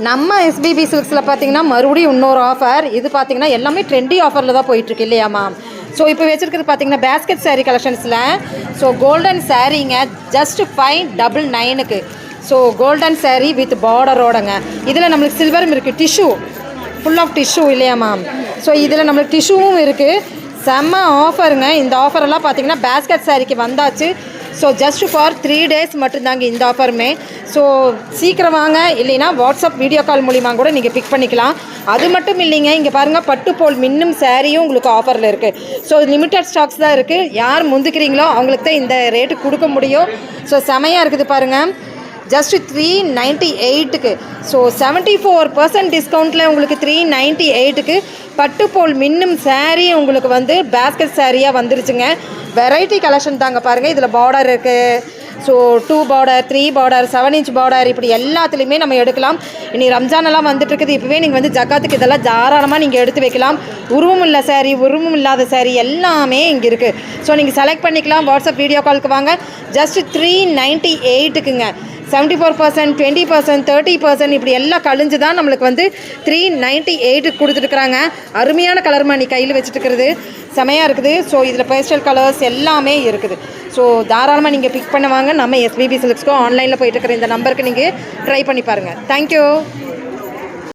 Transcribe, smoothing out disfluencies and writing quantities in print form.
நம்ம எஸ்பிபி சில்க்ஸில் பார்த்தீங்கன்னா மறுபடியும் இன்னொரு ஆஃபர். இது பார்த்தீங்கன்னா எல்லாமே ட்ரெண்டி ஆஃபரில் தான் போயிட்டுருக்கு இல்லையா மேம்? ஸோ இப்போ வச்சுருக்கிறது பார்த்தீங்கன்னா பேஸ்கெட் சாரீ கலெக்ஷன்ஸில். ஸோ கோல்டன் சாரீங்க ஜஸ்ட் 599க்கு. ஸோ கோல்டன் சாரீ வித் பார்டரோடங்க. இதில் நம்மளுக்கு சில்வரும் இருக்குது, டிஷ்யூ ஃபுல் ஆஃப் டிஷ்யூ இல்லையா மேம்? ஸோ இதில் நம்மளுக்கு டிஷ்யூவும் இருக்குது. செம்ம ஆஃபருங்க. இந்த ஆஃபரெல்லாம் பார்த்தீங்கன்னா பேஸ்கெட் சாரீக்கு வந்தாச்சு. ஸோ ஜஸ்ட் ஃபார் 3 days மட்டும்தாங்க இந்த ஆஃபருமே. ஸோ சீக்கிரம் வாங்க, இல்லைன்னா வாட்ஸ்அப் வீடியோ கால் மூலிமா கூட நீங்கள் பிக் பண்ணிக்கலாம். அது மட்டும் இல்லைங்க, இங்கே பாருங்கள் பட்டு போல் மின்னும் சாரியும் உங்களுக்கு ஆஃபரில் இருக்குது. ஸோ லிமிட்டட் ஸ்டாக்ஸ் தான் இருக்குது. யார் முந்துக்கிறீங்களோ அவங்களுக்கு தான் இந்த ரேட்டு கொடுக்க முடியும். ஸோ செமையாக இருக்குது பாருங்கள். ஜஸ்ட் 398க்கு. ஸோ 74% டிஸ்கவுண்ட்டில் உங்களுக்கு 398க்கு பட்டு போல் மின்னும் சாரீ உங்களுக்கு வந்து பேஸ்கெட் சாரியாக வந்துருச்சுங்க. வெரைட்டி கலெக்ஷன் தாங்க பாருங்கள். இதில் பார்டர் இருக்குது. So 2 border, 3 border, 7 inch border, இப்படி எல்லாத்துலேயுமே நம்ம எடுக்கலாம். இனி ரம்ஜானெல்லாம் வந்துட்டு இருக்குது. இப்போவே நீங்கள் வந்து ஜக்காத்துக்கு இதெல்லாம் தாராளமாக நீங்கள் எடுத்து வைக்கலாம். உருவம் இல்லை சாரீ, உருவம் இல்லாத சாரீ எல்லாமே இங்கே இருக்குது. ஸோ நீங்கள் செலக்ட் பண்ணிக்கலாம். வாட்ஸ்அப் வீடியோ காலுக்கு வாங்க. ஜஸ்ட் 398க்குங்க. 74%, 20%, 30% இப்படி எல்லாம் கழிஞ்சு தான் நம்மளுக்கு வந்து 398க்கு கொடுத்துருக்குறாங்க. அருமையான கலர் மணி கையில் வச்சுட்டுருக்கிறது செமையாக இருக்குது. ஸோ இதில் பேஸ்டல் கலர்ஸ் எல்லாமே இருக்குது. ஸோ தாராளமாக நீங்கள் பிக் பண்ணுவாங்க. நம்ம எஸ்பிபி சில்க்ஸ்க்கும் ஆன்லைனில் போயிட்டுருக்கிற இந்த நம்பருக்கு நீங்கள் ட்ரை பண்ணி பாருங்கள். தேங்க்யூ.